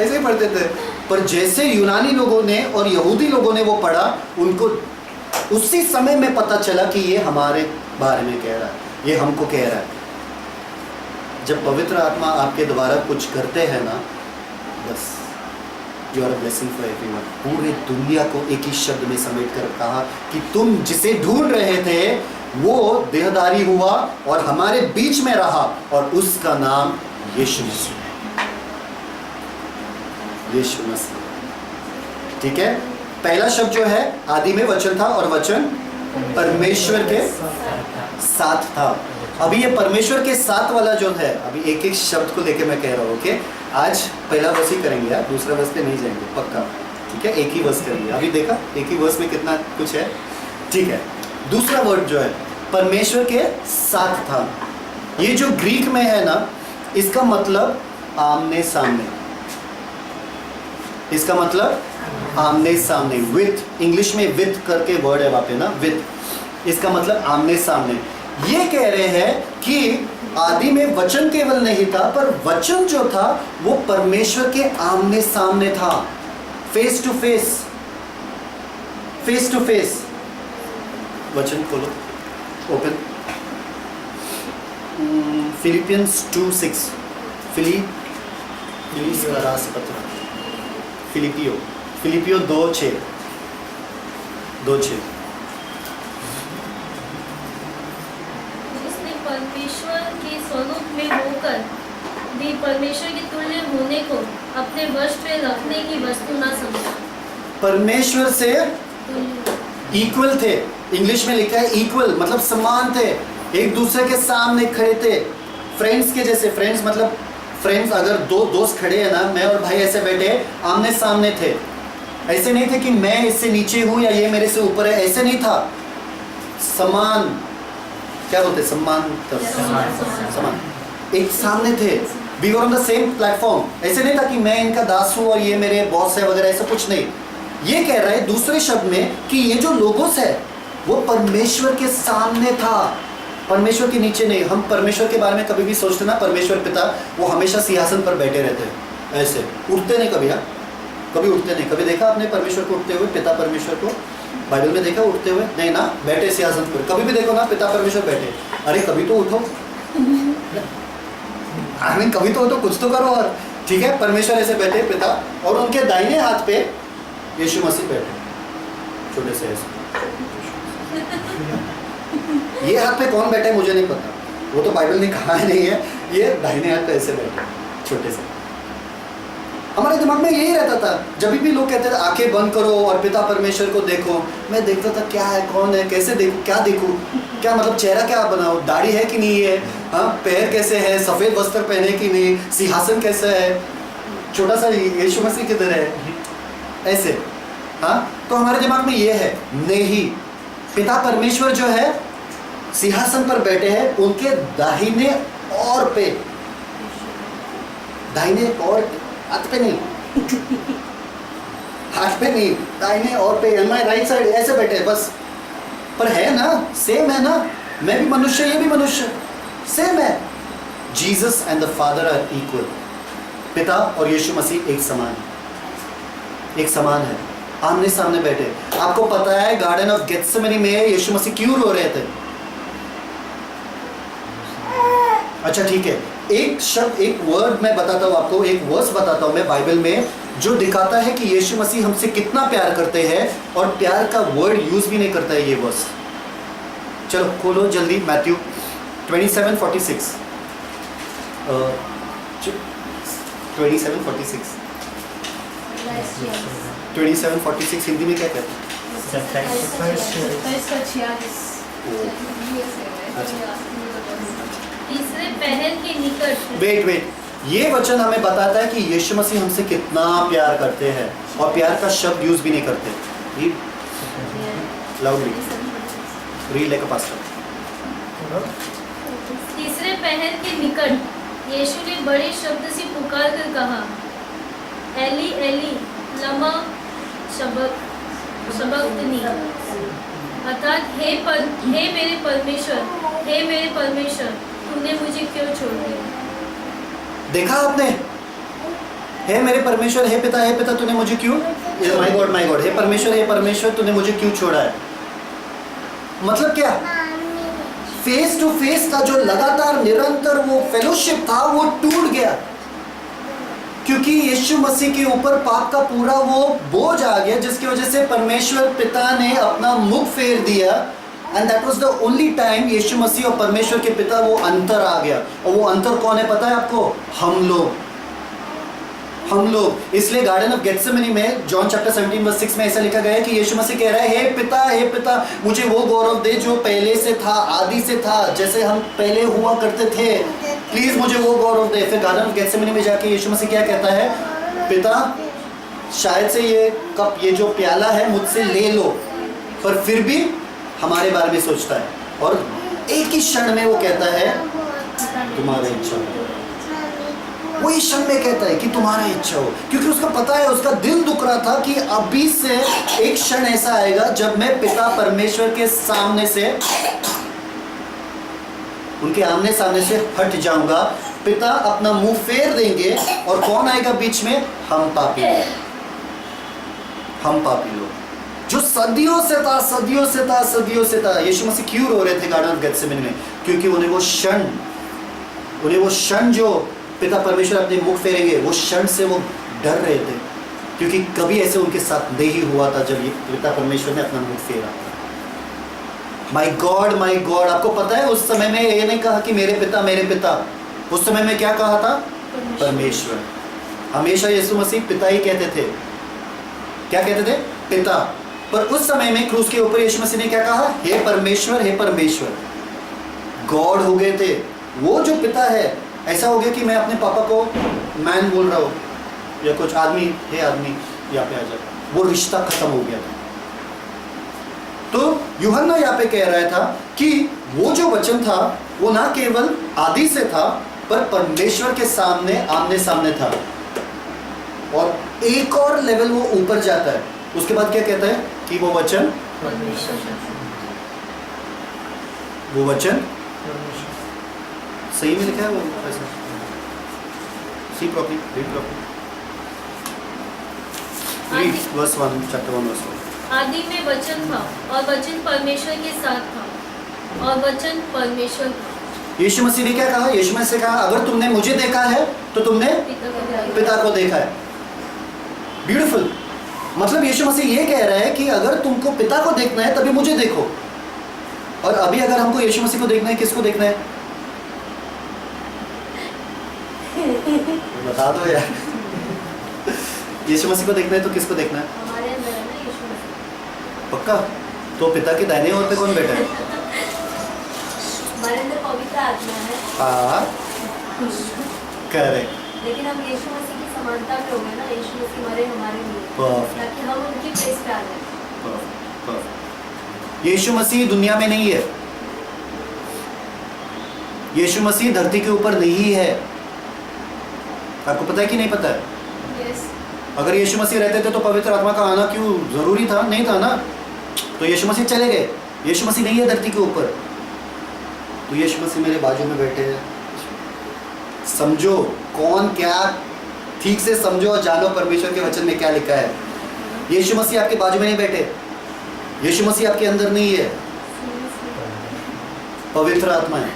ऐसे ही पढ़ते थे। पर जैसे यूनानी लोगों ने और यहूदी लोगों ने वो पढ़ा, उनको उसी समय में पता चला कि ये हमारे बारे में कह रहा है, ये हमको कह रहा है। जब पवित्र आत्मा आपके द्वारा कुछ करते हैं ना, बस you are a blessing for everyone. पूरी दुनिया को एक ही शब्द में समेट कर कहा कि तुम जिसे ढूंढ रहे थे वो देहधारी हुआ और हमारे बीच में रहा, और उसका नाम यीशु मसीह है। यीशु मसीह, ठीक है। पहला शब्द जो है, आदि में वचन था और वचन परमेश्वर के साथ था। अभी ये परमेश्वर के साथ वाला जो है, अभी एक एक शब्द को लेके मैं कह रहा हूँ। ओके, आज पहला वर्स ही करेंगे यार, दूसरा वर्स पे नहीं जाएंगे पक्का, ठीक है। एक ही वर्स करेंगे। अभी देखा एक ही वर्स में कितना कुछ है, ठीक है। दूसरा वर्ड जो है परमेश्वर के साथ था, ये जो ग्रीक में है ना, इसका मतलब आमने सामने, इसका मतलब आमने सामने। विथ, इंग्लिश में विथ करके वर्ड है वहां पे ना, विथ, इसका मतलब आमने सामने। ये कह रहे हैं कि आदि में वचन केवल नहीं था, पर वचन जो था वो परमेश्वर के आमने सामने था, face to face, face to face. वचन खोलो, ओपन फिलिपियंस 2:6, फिलिपियो 2:6, उसने परमेश्वर के स्वरूप में होकर भी परमेश्वर के तुल्य होने को अपने वश में रखने की वस्तु ना समझा। परमेश्वर से इक्वल थे, इंग्लिश में लिखा है इक्वल, मतलब समान थे, एक दूसरे के सामने खड़े थे, फ्रेंड्स के जैसे। फ्रेंड्स मतलब फ्रेंड्स, अगर दो दोस्त खड़े हैं ना, मैं और भाई ऐसे बैठे आमने सामने थे, ऐसे नहीं थे कि मैं इससे नीचे हूं या ये मेरे से ऊपर है, ऐसे नहीं था। समान, क्या बोलते, सम्मान, समान, एक सामने थे। We were on the same platform. ऐसे नहीं था कि मैं इनका दास हूं और ये मेरे बॉस है वगैरह, ऐसा कुछ नहीं। ये कह रहा है दूसरे शब्द में कि ये जो लोगोस है वो परमेश्वर के सामने था, परमेश्वर के नीचे नहीं। हम परमेश्वर के बारे में कभी भी सोचते ना, परमेश्वर पिता वो हमेशा सिंहासन पर बैठे रहते हैं, ऐसे उठते नहीं कभी। हाँ, कभी उठते नहीं। कभी देखा आपने परमेश्वर को उठते हुए, पिता परमेश्वर को बाइबल में देखा उठते हुए? नहीं ना, बैठे सिंहासन पर। कभी भी देखो ना पिता परमेश्वर बैठे, अरे कभी तो उठो, कभी तो उठो, कुछ तो करो। और ठीक है, परमेश्वर ऐसे बैठे पिता, और उनके दाहिने हाथ पे यीशु मसीह बैठे, छोटे से ऐसे। ये हाथ पे कौन बैठा है मुझे नहीं पता, वो तो बाइबल ने कहा नहीं है। ये दाहिने हाथ पे ऐसे बैठे, छोटे से। हमारे दिमाग में यही रहता था, जब भी लोग कहते थे आंखें बंद करो और पिता परमेश्वर को देखो, मैं देखता था क्या है, कौन है, कैसे देखूं, क्या देखूं, क्या मतलब चेहरा क्या बनाओ, दाढ़ी है कि नहीं है, हाँ, पैर कैसे है, सफ़ेद वस्त्र पहने कि नहीं, सिंहासन कैसा है, छोटा सा यीशु मसीह किधर है, ऐसे। हाँ, तो हमारे दिमाग में ये है नहीं, पिता परमेश्वर जो है सिंहासन पर बैठे हैं, उनके दाहिने और पे, दाहिने और हाथ पे नहीं, हाथ पे नहीं, दाहिने और पे, माय राइट साइड, ऐसे बैठे हैं बस। पर है ना, सेम है ना, मैं भी मनुष्य, ये भी मनुष्य, सेम है। Jesus and the father are equal. पिता और यीशु मसीह एक समान है, एक समान है, आमने सामने बैठे। आपको पता है गार्डन ऑफ गेत्सेमनी में यीशु मसीह क्यों रो रहे थे? अच्छा ठीक है, एक शब्द, एक वर्ड मैं बताता हूँ आपको, एक वर्स बताता हूँ मैं बाइबल में, जो दिखाता है कि यीशु मसीह हमसे कितना प्यार करते हैं, और प्यार का वर्ड यूज भी नहीं करता है ये वर्स। चलो खोलो जल्दी, मैथ्यू 27:46, 27:46, 27:46 हिंदी में क्या कहते हैं? तीसरे पहर के निकट। वेट, ये वचन हमें बताता है कि यीशु मसीह हमसे कितना प्यार करते हैं, और प्यार का शब्द यूज भी नहीं करते। Loudly read like a pastor. तीसरे पहर के निकट यीशु ने बड़े शब्द से पुकार कर कहा, एली एली लमा शबक्तनी, अर्थात हे मेरे परमेश्वर, हे मेरे परमेश्वर, तूने मुझे क्यों छोड़ दिया? देखा आपने, हे मेरे परमेश्वर, हे पिता तूने मुझे क्यों, माय गॉड, हे परमेश्वर तूने मुझे क्यों छोड़ा है। मतलब क्या, फेस टू फेस का जो लगातार निरंतर वो फेलोशिप था वो टूट गया, क्योंकि यीशु मसीह के ऊपर पाप का पूरा वो बोझ आ गया, जिसकी वजह से परमेश्वर पिता ने अपना मुख फेर दिया। And that was the only time Yeshu Masih और परमेश्वर के पिता वो अंतर आ गया। और वो अंतर कौन है पता है आपको? हम लोग। इसलिए गार्डन ऑफ गेत्सेमनी में जॉन चैप्टर 17:6 में ऐसा लिखा गया है कि यीशु मसीह कह रहा है, हे पिता मुझे वो गौरव दे जो पहले से था, आदि से था, जैसे हम पहले हुआ करते थे, प्लीज मुझे वो गौरव दे। फिर गार्डन ऑफ गेत्सेमनी में जाके यीशु मसीह क्या कहता है? पिता शायद से ये कप, ये जो प्याला है मुझसे ले लो, पर फिर भी हमारे बारे में सोचता है। और एक ही क्षण में वो कहता है तुम्हारा इच्छा हो। वही क्षण में कहता है कि तुम्हारा इच्छा हो, क्योंकि उसका पता है, उसका दिल दुख रहा था कि अभी से एक क्षण ऐसा आएगा जब मैं पिता परमेश्वर के सामने से, उनके आमने सामने से हट जाऊंगा। पिता अपना मुंह फेर देंगे और कौन आएगा बीच में? हम पापी लोग, जो सदियों से था। यीशु मसीह क्यों रो रहे थे गार्डन ऑफ गेत्सेमनी में? क्योंकि उन्हें वो क्षण जो पिता परमेश्वर अपने मुख फेरेंगे, वो क्षण से वो डर रहे थे, क्योंकि कभी ऐसे उनके साथ नहीं हुआ था जब ये पिता परमेश्वर ने अपना मुख फेरा। माय गॉड, आपको पता है उस समय में ये नहीं कहा कि मेरे पिता, उस समय में क्या कहा था? परमेश्वर। हमेशा यीशु मसीह पिता ही कहते थे। क्या कहते थे? पिता। पर उस समय में क्रूस के ऊपर यीशु मसीह ने क्या कहा? हे परमेश्वर। गॉड हो गए थे। वो जो पिता है, ऐसा हो गया कि मैं अपने पापा को मैन बोल रहा हूँ, या कुछ आदमी, हे आदमी यहाँ पे आ जाए, वो रिश्ता खत्म हो गया था। तो यूहन्ना यहाँ पे कह रहा था कि वो जो वचन था वो ना केवल आदि से था, पर परमेश्वर के सामने आमने सामने था। और एक और लेवल वो ऊपर जाता है। उसके बाद क्या कहता है कि वो वचन सही में लिखा है वो ऐसा? See properly, read properly. Verse 1, chapter 1 verse 1। आदि में वचन था और वचन परमेश्वर के साथ था और वचन परमेश्वर था। यीशु मसीह ने क्या कहा? यीशु मसीह ने कहा, अगर तुमने मुझे देखा है तो तुमने पिता को देखा है। ब्यूटीफुल। मतलब यीशु मसीह ये कह रहा है कि अगर तुमको पिता को देखना है तभी मुझे देखो। और अभी अगर हमको यीशु मसीह को देखना है, किसको देखना है? बता दो यार। यीशु मसीह को देखना है तो किसको देखना है? हमारे अंदर है ना यीशु मसीह। पक्का? तो पिता के दाहिने ओर पे कौन बैठा है? हमारे अंदर पवित्र आत्मा है। हाँ, करेक्ट। लेकिन हम यीशु मसीह की समानता में हो गए ना, यीशु मसीह मरे हमारे लिए, ताकि हम उनकी प्लेस पे आ जाए। यीशु मसीह दुनिया में नहीं है। यीशु मसीह धरती के ऊपर नहीं है। आपको पता है कि नहीं पता है? yes. अगर यीशु मसीह रहते थे तो पवित्र आत्मा का आना क्यों जरूरी था? नहीं था ना। तो यीशु मसीह चले गए। यीशु मसीह नहीं है धरती के ऊपर। तो यीशु मसीह मेरे बाजू में बैठे हैं। समझो कौन क्या, ठीक से समझो और जानो परमेश्वर के वचन में क्या लिखा है। यीशु मसीह आपके बाजू में नहीं बैठे। यीशु मसीह आपके अंदर नहीं है। पवित्र आत्मा है।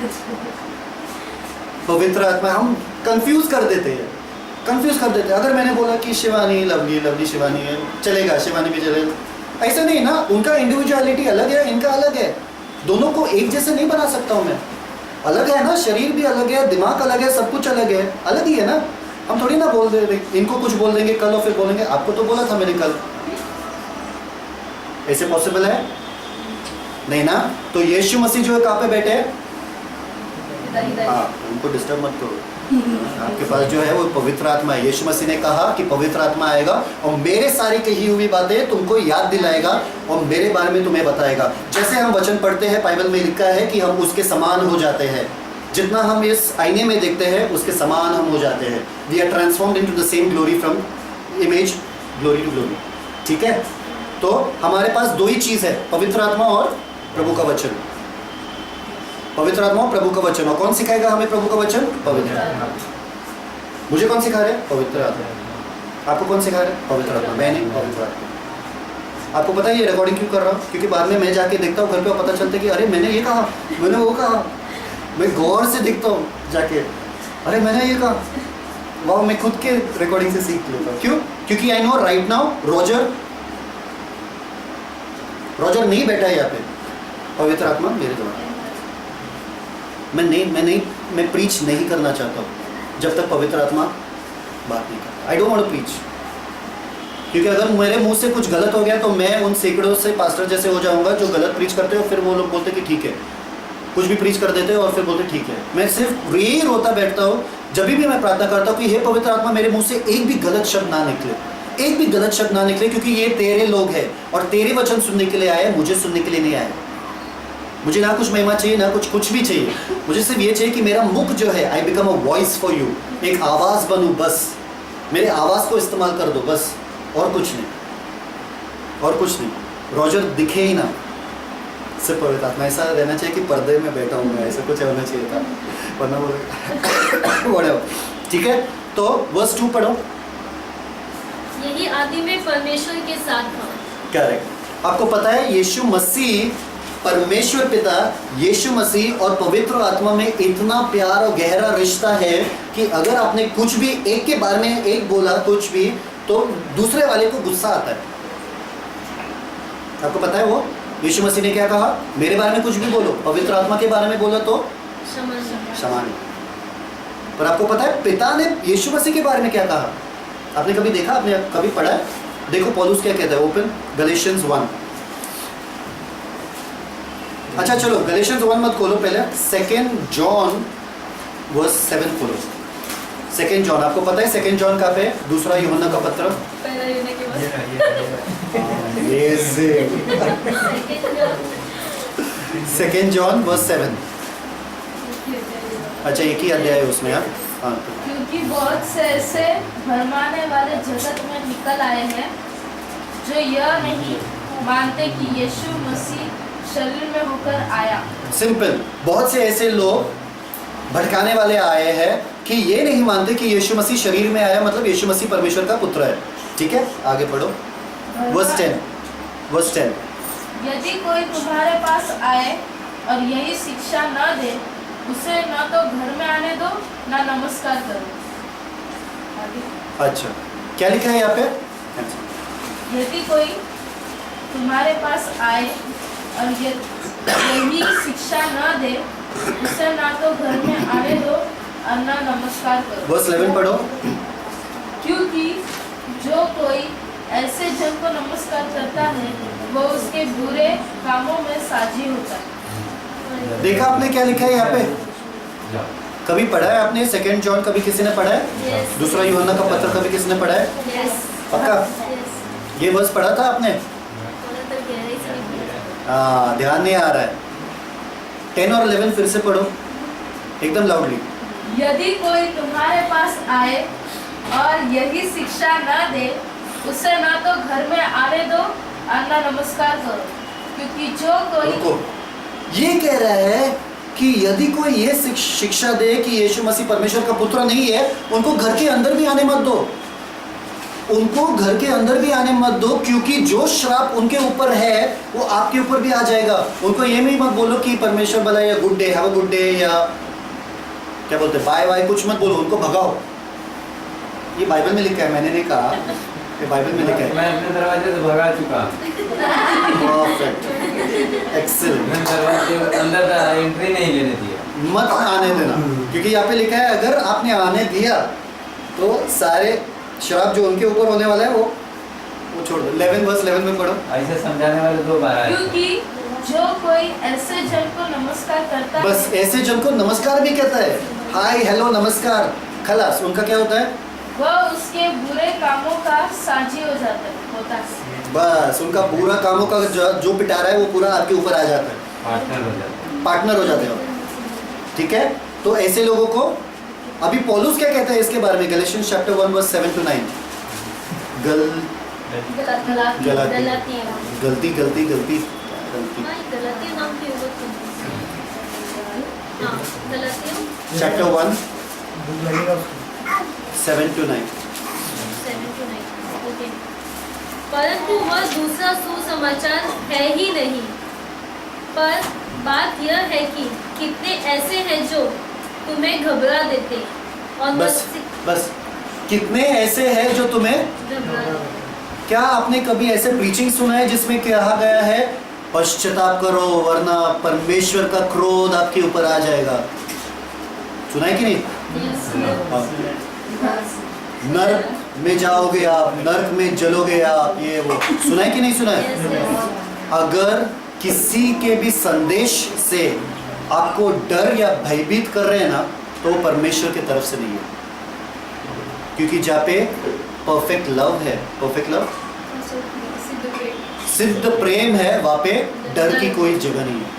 पवित्र आत्मा। हम कंफ्यूज कर देते हैं। अगर मैंने बोला कि शिवानी लवली शिवानी है, चलेगा, शिवानी भी चलेगा, ऐसा नहीं ना। उनका इंडिविजुअलिटी अलग है, इनका अलग है। दोनों को एक जैसे नहीं बना सकता हूँ मैं। अलग है ना, शरीर भी अलग है, दिमाग अलग है, सब कुछ अलग है, अलग ही है ना। हम थोड़ी ना बोल दे, इनको कुछ बोल देंगे कल और फिर बोलेंगे आपको तो बोला था मैंने कल। ऐसे पॉसिबल है? नहीं ना। तो यीशु मसीह जो है कहाँ पे बैठे हैं? हाँ, उनको डिस्टर्ब मत करो। आपके पास जो है वो पवित्र आत्मा है। यीशु मसीह ने कहा कि पवित्र आत्मा आएगा और मेरे सारी कही हुई बातें तुमको याद दिलाएगा और मेरे बारे में तुम्हें बताएगा। जैसे हम वचन पढ़ते हैं, बाइबल में लिखा है कि हम उसके समान हो जाते हैं। जितना हम इस आईने में देखते हैं उसके समान हम हो जाते हैं। We are transformed into the same glory, from image glory to glory. ठीक है? तो हमारे पास दो ही चीज़ है, पवित्र आत्मा और प्रभु का वचन। पवित्र आत्मा और प्रभु का वचन। और कौन सिखाएगा हमें प्रभु का वचन? पवित्र आत्मा। मुझे कौन सिखा रहे हैं? पवित्र आत्मा। आपको कौन सिखा रहा है? पवित्र आत्मा। मैं नहीं, पवित्र आत्मा। आपको पता है ये रिकॉर्डिंग क्यों कर रहा हूँ? क्योंकि बाद में मैं जाके देखता हूँ घर पे, पता चलता है कि अरे मैंने ये कहा, मैंने वो कहा। मैं गौर से देखता हूँ जाके, अरे मैंने ये कहा। वाह, मैं खुद के रिकॉर्डिंग से सीख लेता हूँ। क्यों? क्योंकि I know right now Roger नहीं बैठा है यहाँ पे। पवित्र आत्मा मेरे द्वारा, मैं प्रीच नहीं करना चाहता हूँ जब तक पवित्र आत्मा बात नहीं करता। I don't want to preach, क्योंकि अगर मेरे मुंह से कुछ गलत हो गया तो मैं उन सैकड़ों से पास्टर जैसे हो जाऊंगा जो गलत प्रीच करते हो, फिर वो लोग बोलते कि ठीक है, कुछ भी प्रीच कर देते हो और फिर बोलते ठीक है। मैं सिर्फ यही रोता बैठता हूँ जब भी मैं प्रार्थना करता हूँ कि हे पवित्र आत्मा, मेरे मुंह से एक भी गलत शब्द ना निकले, एक भी गलत शब्द ना निकले, क्योंकि ये तेरे लोग हैं और तेरे वचन सुनने के लिए आए, मुझे सुनने के लिए नहीं आए। मुझे ना कुछ महिमा चाहिए, ना कुछ भी चाहिए। मुझे सिर्फ ये चाहिए कि मेरा मुख जो है, I become a voice for you, एक आवाज़ बनूँ बस। मेरे आवाज़ को इस्तेमाल कर दो बस, और कुछ नहीं, और कुछ नहीं। रॉजर दिखे ही ना, सिर्फ पवित्र आत्मा। ऐसा रहना चाहिए कि पर्दे में बैठा हूँ मैं, ऐसा कुछ होना चाहिए था, वरना बोले ठीक है। तो वर्स 2 पढ़ो। यही आदि में परमेश्वर के साथ था। करेक्ट। आपको पता है यीशु मसीह, परमेश्वर पिता, यीशु मसीह और पवित्र आत्मा में इतना प्यार और गहरा रिश्ता है कि अगर आपने कुछ भी एक के बारे में एक बोला कुछ भी, तो दूसरे वाले को गुस्सा आता है। आपको पता है वो यीशु मसीह ने क्या कहा? मेरे बारे में कुछ भी बोलो, पवित्र आत्मा के बारे में बोला तो क्षमा नहीं। पर आपको पता है पिता ने यीशु मसीह के बारे में क्या कहा? आपने कभी देखा, आपने कभी पढ़ा है? देखो पौलुस क्या कहता है। Open Galatians 1। अच्छा चलो गलेशियंस 1 मत खोलो, पहले 2 जॉन वर्स 7 खोलो। 2 जॉन, आपको पता है 2 जॉन कहाँ पे? दूसरा यूहन्ना का पत्र। पहला यूहन्ना के बाद। Second John verse 7। अच्छा एक ही अध्याय है उसमें। हाँ क्योंकि बहुत से ऐसे भरमाने वाले जगत में निकल आए हैं जो यह नहीं मानते कि यीशु मसीह शरीर में होकर आया। सिंपल, बहुत से ऐसे लोग भटकाने वाले आए हैं कि ये नहीं मानते कि यीशु मसीह शरीर में आया, मतलब यीशु मसीह परमेश्वर का पुत्र है। ठीक है, आगे पढ़ो वर्स 10। यदि कोई तुम्हारे पास आए और यही शिक्षा न दे, उसे न तो घर में आने दो, न नमस्कार करो। अच्छा क्या लिखा है यहाँ पे? यदि कोई तुम्हारे पास आए और यही शिक्षा न दे, उसे न तो घर में आने दो और न नमस्कार करो। वर्स 11 पढ़ो। क्योंकि जो कोई ऐसे जन को नमस्कार करता है, वो उसके बुरे कामों में साझी होता है। देखा आपने क्या लिखा है यहाँ पे? कभी पढ़ा है आपने 2 जॉन? कभी किसी ने पढ़ा है? Yes. दूसरा यूहन्ना का पत्र कभी किसी ने पढ़ा है? Yes. पक्का? Yes. ये वर्स पढ़ा था आपने? थोड़ा तो गहराई से नहीं पढ़ा। हाँ, ध्यान नहीं आ रहा है। 10 और 11 फिर से पढ़ो एकदम लाउडली। यदि कोई तुम्हारे पास आए और यही शिक्षा न दे, उसे न तो घर में आने दो और न नमस्कार करो। क्योंकि जो कोई रुको, ये कह रहा है कि यदि कोई ये शिक्षा दे कि यीशु मसीह परमेश्वर का पुत्र नहीं है, उनको घर के अंदर भी आने मत दो। उनको घर के अंदर भी आने मत दो, क्योंकि जो श्राप उनके ऊपर है वो आपके ऊपर भी आ जाएगा। उनको ये भी मत बोलो कि परमेश्वर भला या good day, have a good day, या क्या बोलते हैं बाय बाय, कुछ मत बोलो, उनको भगाओ। ये बाइबल में लिखा है, मैंने नहीं कहा, ये बाइबल में लिखा है। मैं अपने दरवाजे से भगा चुका। Perfect, excellent. मैं दरवाजे के अंदर एंट्री नहीं लेने दिया। मत आने देना, क्योंकि यहाँ पे लिखा है अगर आपने आने दिया तो सारे श्राप जो उनके ऊपर होने वाला है वो छोड़ दो। 11 वर्स 11 में पढ़ो। ऐसे समझाने वाले 2 बार आए। क्योंकि जो कोई ऐसे जन को नमस्कार करता बस है, ऐसे जन को नमस्कार भी कहता है, हाय हेलो नमस्कार, खलास। उनका क्या होता है? वह उसके बुरे कामों का साझी होता है। बस उनका बुरा कामों का जो पिटारा है वो पूरा आपके ऊपर आ जाता है, पार्टनर हो जाते हो। ठीक है, तो ऐसे लोगों को अभी पौलुस क्या कहता है इसके बारे में? Galatians chapter 1 verse 7 to 9। गलती गलतियों नाम की होगा तुम। हाँ, गलतियों चैप्टर 1 7 to 9। 7 to 9. Okay. परंतु वह दूसरा सुसमाचार है ही नहीं, पर बात यह है कि कितने ऐसे हैं जो तुम्हें घबरा देते और बस कितने ऐसे हैं जो तुम्हें, घबरा देते। क्या आपने कभी ऐसे प्रीचिंग सुना है जिसमें कहा गया है पश्चाताप करो वरना परमेश्वर का क्रोध आपके ऊपर आ जाएगा? सुना है कि नहीं? नरक में जाओगे आप, नरक में जलोगे आप, ये वो सुना है कि नहीं सुना है? अगर किसी के भी संदेश से आपको डर या भयभीत कर रहे हैं ना, तो परमेश्वर की तरफ से नहीं है, क्योंकि जहाँ पे परफेक्ट लव है, परफेक्ट लव सिद्ध प्रेम है, वहाँ पे डर की कोई जगह नहीं है।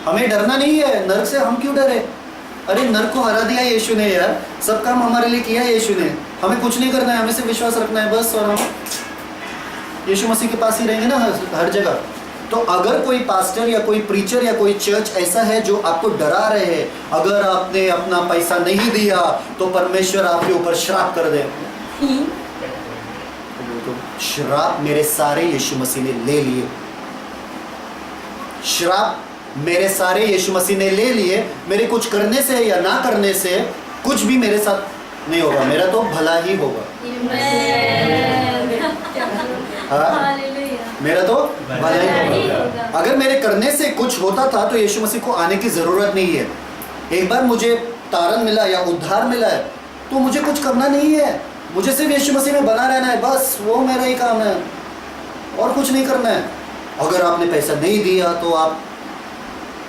हमें डरना नहीं है नरक से। हम क्यों डरे? अरे नरक को हरा दिया यीशु ने यार, सब काम हमारे लिए किया यीशु ने, हमें कुछ नहीं करना है, हमें सिर्फ विश्वास रखना है बस, और हम यीशु मसीह के पास ही रहेंगे ना हर जगह। तो अगर कोई पास्टर या कोई प्रीचर या कोई चर्च ऐसा है जो आपको डरा रहे हैं, अगर आपने अपना पैसा नहीं दिया तो परमेश्वर आपके ऊपर श्राप कर दे, तो श्राप मेरे सारे यीशु मसीह ने ले लिए, श्राप मेरे सारे यीशु मसीह ने ले लिए। मेरे कुछ करने से या ना करने से कुछ भी मेरे साथ नहीं होगा, मेरा तो भला ही होगा। मेरा तो भला ही होगा। अगर मेरे करने से कुछ होता था तो यीशु मसीह को आने की जरूरत नहीं है। एक बार मुझे तारण मिला या उद्धार मिला है तो मुझे कुछ करना नहीं है, मुझे सिर्फ यीशु मसीह में बना रहना है, बस वो मेरा ही काम है और कुछ नहीं करना है। अगर आपने पैसा नहीं दिया तो आप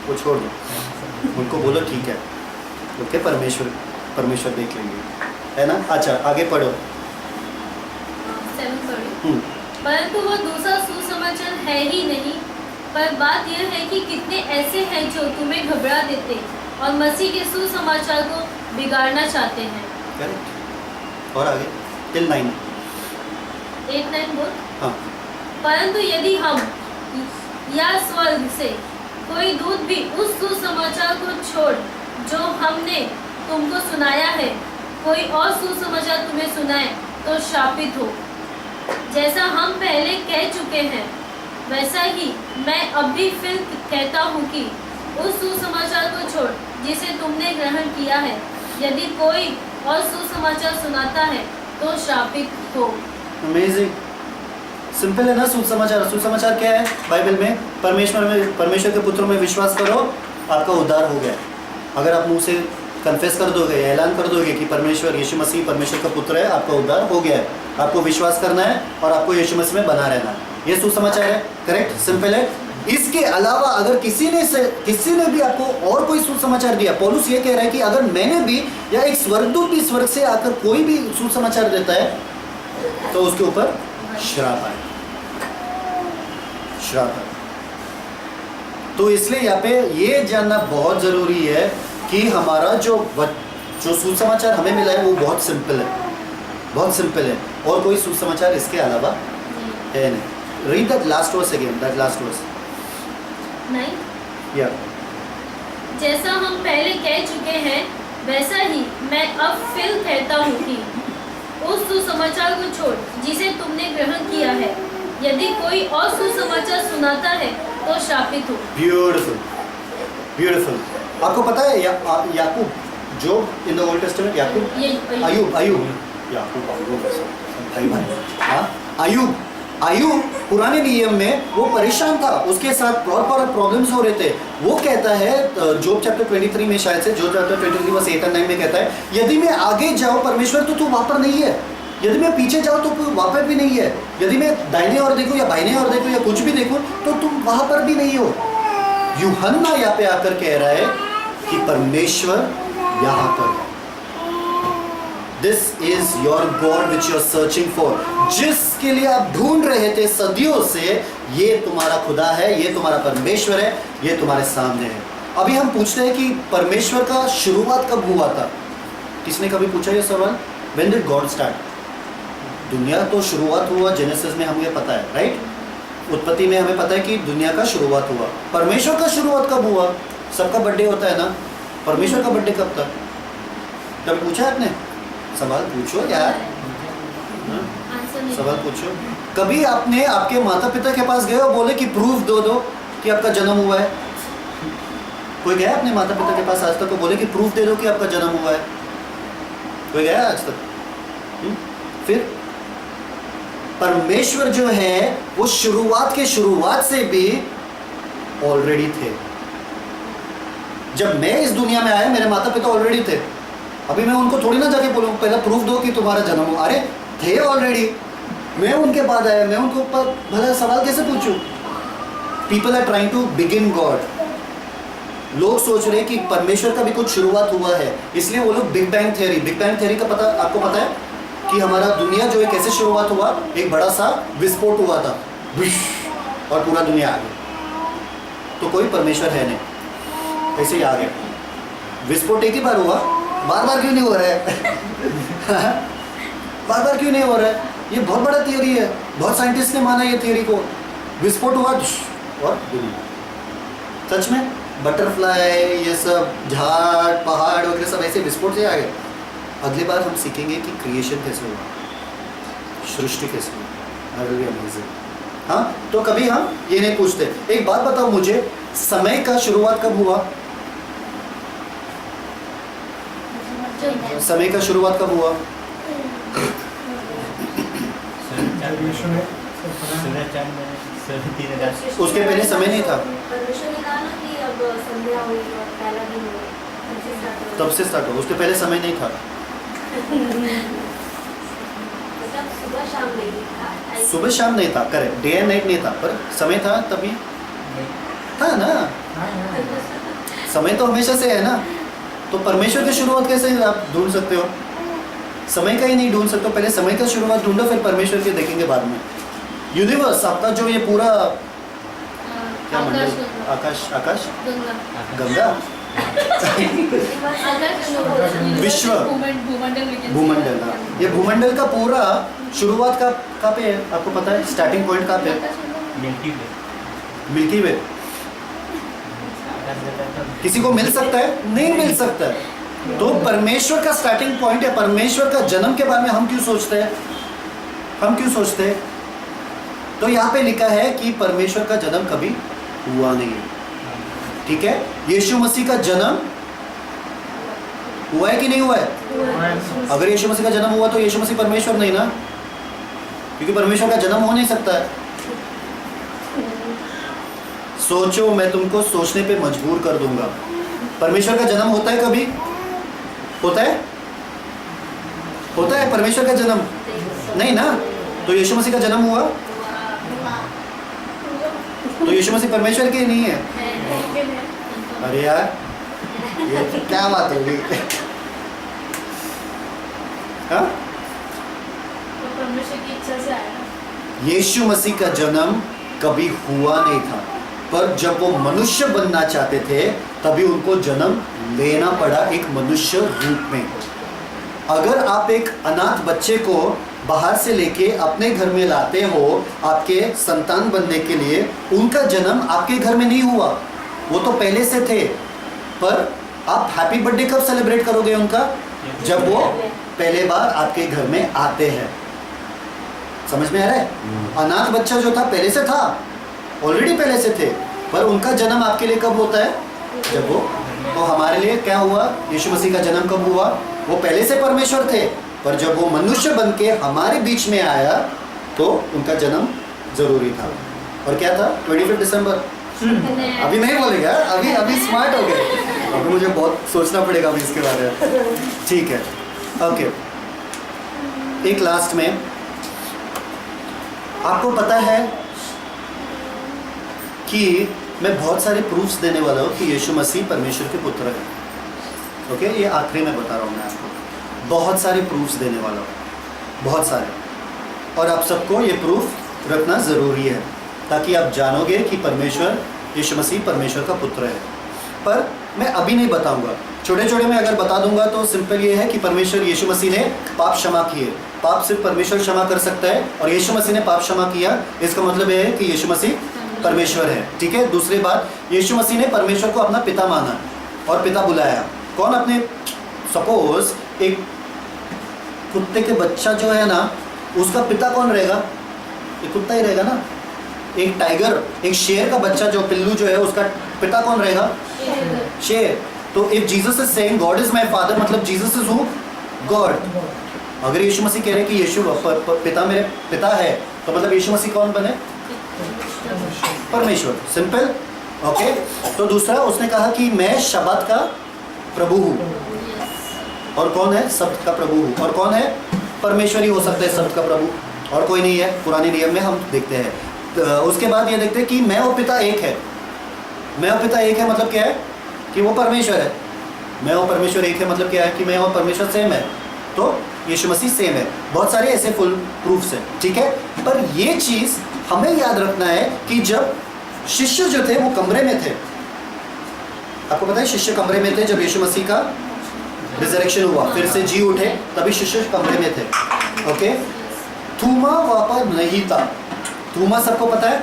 वो छोड़ दो, उनको बोलो ठीक है, ओके परमेश्वर देख लेंगे, है ना? अच्छा आगे पढ़ो। 7 पढ़ो। परंतु वो दूसरा सुसमाचार है ही नहीं, पर बात यह है कि कितने ऐसे हैं जो तुम्हें घबरा देते और मसीह के सुसमाचार को बिगाड़ना चाहते हैं। करेक्ट। और आगे टिल 9 8-9 बोल। हाँ। परंतु यदि हम या स्वर्ग से कोई दूत भी उस सुसमाचार को छोड़ जो हमने तुमको सुनाया है, कोई और सुसमाचार तुम्हें सुनाए तो शापित हो। जैसा हम पहले कह चुके हैं वैसा ही मैं अब भी फिर कहता हूँ कि उस सुसमाचार को छोड़ जिसे तुमने ग्रहण किया है, यदि कोई और सुसमाचार सुनाता है तो शापित हो। अमेजिंग, सिंपल है ना? सुसमाचार, सुसमाचार क्या है बाइबल में? परमेश्वर के पुत्र में विश्वास करो, आपका उद्धार हो गया। अगर आप मुंह से कन्फेस कर दोगे, ऐलान कर दोगे कि परमेश्वर यीशु मसीह परमेश्वर का पुत्र है, आपका उद्धार हो गया है। आपको विश्वास करना है और आपको यीशु मसीह में बना रहना है, ये सुसमाचार है। करेक्ट, सिंपल है। इसके अलावा अगर किसी ने भी आपको और कोई सुसमाचार दिया, पौलुस ये कह रहा है कि अगर मैंने भी या एक स्वर्गदूत भी स्वर्ग से आकर कोई भी सुसमाचार देता है तो उसके ऊपर श्राप आए, श्राप आए। तो इसलिए यहाँ पे ये जानना बहुत जरूरी है कि हमारा जो सुसमाचार हमें मिला है वो बहुत सिंपल है, बहुत सिंपल है, और कोई सुसमाचार इसके अलावा है नहीं। Read that last verse again, that last verse. नहीं, या जैसा हम पहले कह चुके हैं वैसा ही मैं अब फिर कहता हूँ कि उस सुसमाचार को छोड़ जिसे तुमने ग्रहण किया है, यदि कोई और सुसमाचार सुनाता है तो शापित हो। Beautiful, beautiful. आपको पता है याकूब जो इन द ओल्ड टेस्टामेंट, याकूब अय्यूब पुराने नियम में वो परेशान था, उसके साथ बहुत प्रॉब्लम्स हो रहे थे। वो कहता है जोब चैप्टर 23 में, शायद से जोब चैप्टर 23 वर्स 8 और 9 में कहता है, यदि मैं आगे जाऊँ परमेश्वर तो तू वहाँ पर नहीं है, यदि मैं पीछे जाऊँ तो तू वहाँ पर भी नहीं है, यदि मैं दाहिने और देखूँ या बाइने और देखूँ या कुछ भी देखूँ तो तुम वहाँ पर भी नहीं हो। यूहन्ना यहाँ पे आकर कह रहा है कि परमेश्वर यहाँ पर है। This is your God which you are searching for. जिसके लिए आप ढूंढ रहे थे सदियों से, ये तुम्हारा खुदा है, ये तुम्हारा परमेश्वर है, ये तुम्हारे सामने है। अभी हम पूछते हैं कि परमेश्वर का शुरुआत कब हुआ था? किसने कभी पूछा ये सवाल? When did God start? दुनिया तो शुरुआत हुआ जेनेसिस में, हमें पता है, राइट? उत्पत्ति में हमें पता है कि दुनिया का शुरुआत हुआ। परमेश्वर का शुरुआत कब हुआ? सबका बर्थडे होता है ना, परमेश्वर का बर्थडे कब था? कभी पूछा आपने? सवाल पूछो यार, आंसर नहीं सवाल पूछो। कभी आपने आपके माता पिता के पास गए और बोले कि प्रूफ दो दो कि आपका जन्म हुआ है? कोई गया अपने माता पिता के पास आज तक को बोले कि प्रूफ दे दो कि आपका जन्म हुआ है? कोई गया आज तक? फिर परमेश्वर जो है वो शुरुआत से भी ऑलरेडी थे। जब मैं इस दुनिया में आया मेरे माता पिता ऑलरेडी थे। अभी मैं उनको थोड़ी ना जाके बोलूँ पहले प्रूफ दो कि तुम्हारा जन्म हुआ। अरे थे ऑलरेडी, मैं उनके बाद आया, मैं उनको भला सवाल कैसे पूछूं? People are trying to begin God. लोग सोच रहे हैं कि परमेश्वर का भी कुछ शुरुआत हुआ है, इसलिए वो लोग बिग बैंग थ्योरी का पता, आपको पता है कि हमारा दुनिया जो है कैसे शुरुआत हुआ? एक बड़ा सा विस्फोट हुआ था और पूरा दुनिया आ गया। तो कोई परमेश्वर है नहीं, ऐसे ही आ गया। विस्फोट एक ही बार हुआ, बार बार क्यों नहीं हो रहा है? बार बार क्यों नहीं हो रहा है? ये बहुत बड़ा थियरी है, बहुत साइंटिस्ट ने माना ये थियरी को। विस्फोट हुआ और दुनिया। सच में बटरफ्लाई, ये सब झाड़ पहाड़ वगैरह सब ऐसे विस्फोट से आ गए। अगली बार हम सीखेंगे कि क्रिएशन कैसे हुआ, सृष्टि कैसे हुई। हाँ, तो कभी हम ये नहीं पूछते। एक बात बताओ मुझे, समय का शुरुआत कब हुआ? समय का शुरुआत कब हुआ? उसके पहले समय नहीं था, परमेश्वर ने कहा ना कि अब संध्या हुई और पहला दिन हुआ, तब से स्टार्ट हुआ। उसके पहले समय नहीं था। मतलब सुबह शाम नहीं था, सुबह शाम नहीं था, करेक्ट, डे एंड नाइट नहीं था, पर समय था तभी था ना। समय तो हमेशा से है ना। तो परमेश्वर की शुरुआत कैसे आप ढूंढ सकते हो? समय का ही नहीं ढूंढ सकते हो। पहले समय का शुरुआत ढूंढो, फिर परमेश्वर के देखेंगे बाद में। यूनिवर्स आपका जो ये पूरा क्या मंडल, आकाश गंगा विश्व भूमंडल, हाँ। ये भूमंडल का पूरा शुरुआत कहाँ पे है आपको पता है? स्टार्टिंग पॉइंट कहाँ पे है? मिल्की वे। किसी को मिल सकता है? नहीं मिल सकता है। तो परमेश्वर का स्टार्टिंग पॉइंट है। परमेश्वर का जन्म के बारे में हम क्यों सोचते हैं? तो यहाँ पे लिखा है कि परमेश्वर का जन्म कभी हुआ नहीं है। ठीक है, यीशु मसीह का जन्म हुआ है कि नहीं हुआ है? अगर यीशु मसीह का जन्म हुआ तो यीशु मसीह परमेश्वर नहीं ना, क्योंकि परमेश्वर का जन्म हो नहीं सकता है। सोचो, मैं तुमको सोचने पे मजबूर कर दूंगा। परमेश्वर का जन्म होता है कभी? होता है परमेश्वर का जन्म? नहीं ना। तो यीशु मसीह का जन्म हुआ? तो यीशु मसीह परमेश्वर के नहीं है? अरे यार, ये क्या बात होगी? हाँ? तो परमेश्वर की इच्छा से आया। यीशु मसीह का जन्म कभी हुआ नहीं था, पर जब वो मनुष्य बनना चाहते थे तभी उनको जन्म लेना पड़ा एक मनुष्य रूप में। अगर आप एक अनाथ बच्चे को बाहर से लेके अपने घर में लाते हो आपके संतान बनने के लिए, उनका जन्म आपके घर में नहीं हुआ, वो तो पहले से थे। पर आप हैप्पी बर्थडे कब सेलिब्रेट करोगे उनका? जब वो पहले बार आपके घर में आते हैं। समझ में आ रहा है? अनाथ बच्चा जो था पहले से था, ऑलरेडी पहले से थे, पर उनका जन्म आपके लिए कब होता है? जब वो। तो हमारे लिए क्या हुआ? यीशु मसीह का जन्म कब हुआ? वो पहले से परमेश्वर थे, पर जब वो मनुष्य बन के हमारे बीच में आया तो उनका जन्म जरूरी था। और क्या था? 25 दिसंबर। अभी नहीं बोलेगा, अभी स्मार्ट हो गए। अभी मुझे बहुत सोचना पड़ेगा अभी इसके बारे में। ठीक है, ओके। एक लास्ट में, आपको पता है कि मैं बहुत सारे प्रूफ्स देने वाला हूँ कि यीशु मसीह परमेश्वर के पुत्र है। ओके, ये आखिरी में बता रहा हूँ मैं आपको। बहुत सारे प्रूफ्स देने वाला हूँ, बहुत सारे। और आप सबको ये प्रूफ रखना ज़रूरी है ताकि आप जानोगे कि परमेश्वर, यीशु मसीह परमेश्वर का पुत्र है। पर मैं अभी नहीं बताऊंगा, छोटे छोटे में अगर बता दूंगा तो सिंपल ये है कि परमेश्वर, यीशु मसीह ने पाप क्षमा किए। पाप सिर्फ परमेश्वर क्षमा कर सकता है, और यीशु मसीह ने पाप क्षमा किया, इसका मतलब ये है कि यीशु मसीह परमेश्वर है। ठीक है। दूसरी बात, यीशु मसीह ने परमेश्वर को अपना पिता माना और पिता बुलाया। कौन अपने, सपोज एक कुत्ते के बच्चा जो है ना, उसका पिता कौन रहेगा? ये कुत्ता ही रहेगा ना। एक टाइगर, एक शेर का बच्चा जो पिल्लू जो है, उसका पिता कौन रहेगा? शेर। तो if Jesus is saying God is my father, मतलब जीसस इज हु? गॉड। अगर यीशु मसीह कह रहे हैं कि यीशु पिता मेरे पिता है, तो मतलब यीशु मसीह कौन बने? परमेश्वर। सिंपल। ओके। तो दूसरा उसने कहा कि मैं शब्द का प्रभु हूँ। और कौन है? शब्द का प्रभु हूँ। और कौन है? परमेश्वर ही हो सकता है शब्द का प्रभु, और कोई नहीं है। पुराने नियम में हम देखते हैं। तो उसके बाद ये देखते हैं कि मैं और पिता एक है। मैं और पिता एक है मतलब क्या है? कि वो परमेश्वर है। मैं और परमेश्वर एक है मतलब क्या है? कि मैं और परमेश्वर सेम है। तो यीशु मसीह सेम है। बहुत सारे ऐसे फुल प्रूफ्स हैं, ठीक है। पर ये चीज़ हमें याद रखना है कि जब शिष्य जो थे वो कमरे में थे, आपको पता है शिष्य कमरे में थे जब यीशु मसीह का रिजरेक्शन हुआ, फिर से जी उठे, तभी शिष्य कमरे में थे। ओके। थोमा वहाँ पर नहीं था। थोमा सबको पता है?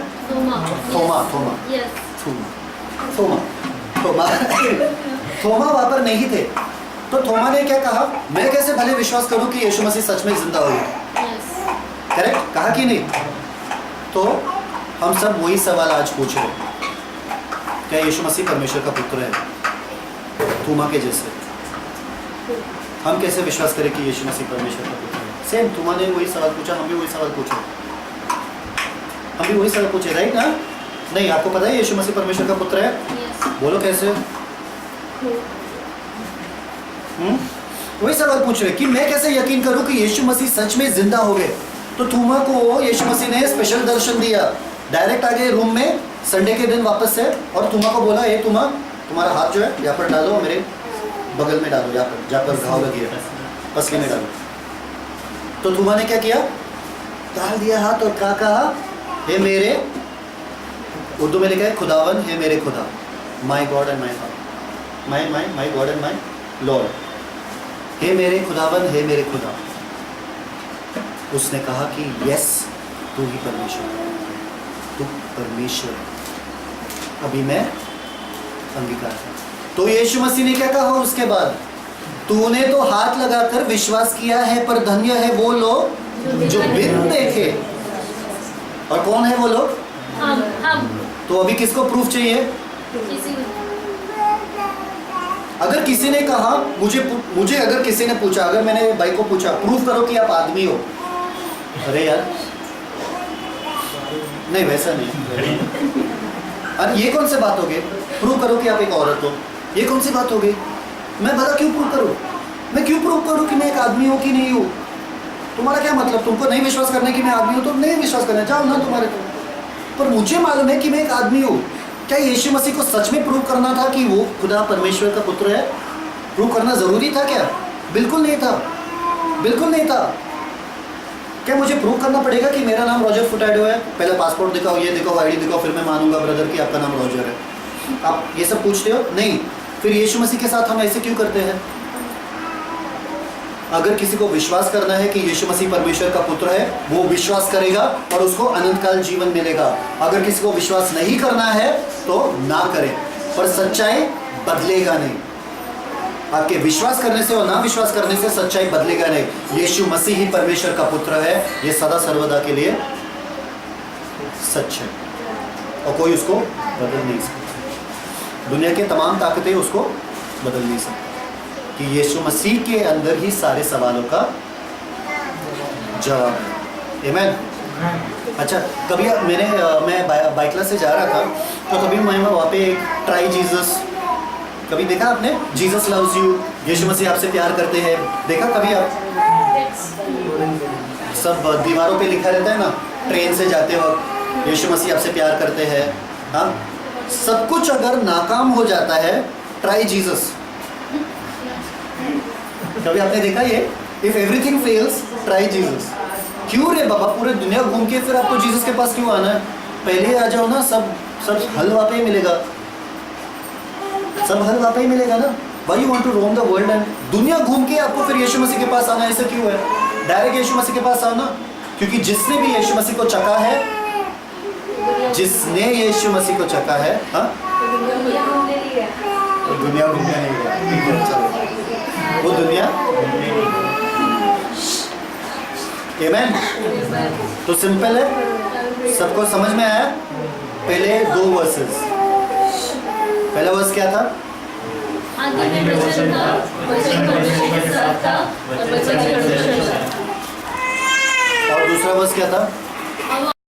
थोमा वहाँ पर नहीं थे। तो थोमा ने क्या कहा? मैं कैसे भले विश्वास करूं कि यीशु मसीह सच में जिंदा हुए? करेक्ट कहा कि नहीं? तो हम सब वही सवाल आज पूछ रहे हैं, क्या यीशु मसीह परमेश्वर का पुत्र है? थोमा के जैसे हम कैसे विश्वास करें कि यीशु मसीह परमेश्वर का पुत्र है? सेम थोमा ने वही सवाल पूछा, हम भी वही सवाल पूछे, राइट ना? नहीं, आपको पता है यीशु मसीह परमेश्वर का पुत्र है? बोलो कैसे? वही सवाल पूछ रहे कि मैं कैसे यकीन करूं कि यीशु मसीह सच में जिंदा हो गए? तो थोमा को यीशु मसीह ने स्पेशल दर्शन दिया। डायरेक्ट आ गए रूम में संडे के दिन वापस से, और थोमा को बोला, हे थोमा, तुम्हारा हाथ जो है यहाँ पर डालो, मेरे बगल में डालो, यहाँ पर जहाँ पर घाव लगी है पसली में डालो। तो थोमा ने क्या किया? डाल दिया हाथ और क्या कहा? हे मेरे, उर्दू में लिखा है खुदावन, हे मेरे खुदा, my God and my father, my God and my Lord, हे मेरे खुदावन, हे मेरे खुदा। उसने कहा कि यस, तू ही परमेश्वर है, तू परमेश्वर है, अभी मैं अंगीकार है। तो यीशु मसीह ने क्या कहा उसके बाद? तूने तो हाथ लगाकर विश्वास किया है, पर धन्य है वो लोग जो बिन देखे। और कौन है वो लोग? हम। तो अभी किसको प्रूफ चाहिए? अगर किसी ने कहा, मुझे अगर किसी ने पूछा, अगर मैंने भाई को पूछा प्रूफ करो कि आप आदमी हो, अरे यार नहीं, वैसा नहीं। अरे ये कौन सी बात हो गई? प्रूव करो कि आप एक औरत हो, ये कौन सी बात हो गई? मैं भला क्यों प्रूव करूं? मैं क्यों प्रूव करूं कि मैं एक आदमी हूं कि नहीं हूं? तुम्हारा क्या मतलब? तुमको नहीं विश्वास करने कि मैं आदमी हूं तो नहीं विश्वास करना, जाओ ना तुम्हारे को। पर मुझे मालूम है कि मैं एक आदमी हूं। क्या यीशु मसीह को सच में प्रूव करना था कि वो खुदा परमेश्वर का पुत्र है? प्रूव करना जरूरी था क्या? बिल्कुल नहीं था, बिल्कुल नहीं था। क्या मुझे प्रूव करना पड़ेगा कि मेरा नाम रॉजर फुटाडो है? पहले पासपोर्ट दिखाओ, ये दिखाओ, आईडी दिखाओ, फिर मैं मानूंगा ब्रदर कि आपका नाम रॉजर है। आप ये सब पूछते हो? नहीं। फिर यीशु मसीह के साथ हम ऐसे क्यों करते हैं? अगर किसी को विश्वास करना है कि यीशु मसीह परमेश्वर का पुत्र है, वो विश्वास करेगा और उसको अनंत काल जीवन मिलेगा। अगर किसी को विश्वास नहीं करना है तो ना करें, पर सच्चाई बदलेगा नहीं। आपके विश्वास करने से और ना विश्वास करने से सच्चाई बदलेगा नहीं। यीशु मसीह ही परमेश्वर का पुत्र है, ये सदा सर्वदा के लिए सच है और कोई उसको बदल नहीं सकता। दुनिया के तमाम ताकतें उसको बदल नहीं सकती कि यीशु मसीह के अंदर ही सारे सवालों का जवाब है। आमीन। अच्छा, कभी मैं बाइकला से जा रहा था, तो कभी मैं वहाँ पे ट्राई जीसस, कभी देखा आपने? जीसस लव्स यू, यीशु मसीह आपसे प्यार करते हैं, देखा कभी आप? सब दीवारों पे लिखा रहता है ना, ट्रेन से जाते वक्त यीशु मसीह आपसे प्यार करते हैं। हाँ, सब कुछ अगर नाकाम हो जाता है, ट्राई जीसस। कभी आपने देखा ये? If everything fails, try Jesus. क्यों रे बाबा, पूरे दुनिया घूम के फिर आपको जीसस के पास क्यों आना है? पहले आ जाओ ना, सब हल वहाँ पे ही मिलेगा, सब हल वहाँ पे ही मिलेगा ना। Why you want to roam the world and दुनिया घूम के आपको फिर यीशु मसीह के पास आना, ऐसा क्यों है? डायरेक्ट यीशु मसीह के पास आओ ना, क्योंकि जिसने भी यीशु मसीह को चखा है, जिसने यीशु मसीह को चखा है, हाँ, दुनिया घूमने नहीं गया। वो दुनिया आमेन। तो सिंपल है, सबको समझ में आया। पहले 2 वर्सेस, पहला वर्स क्या था? आदि में वचन था, वचन परमेश्वर के साथ था और वचन परमेश्वर था। और दूसरा वर्स क्या था?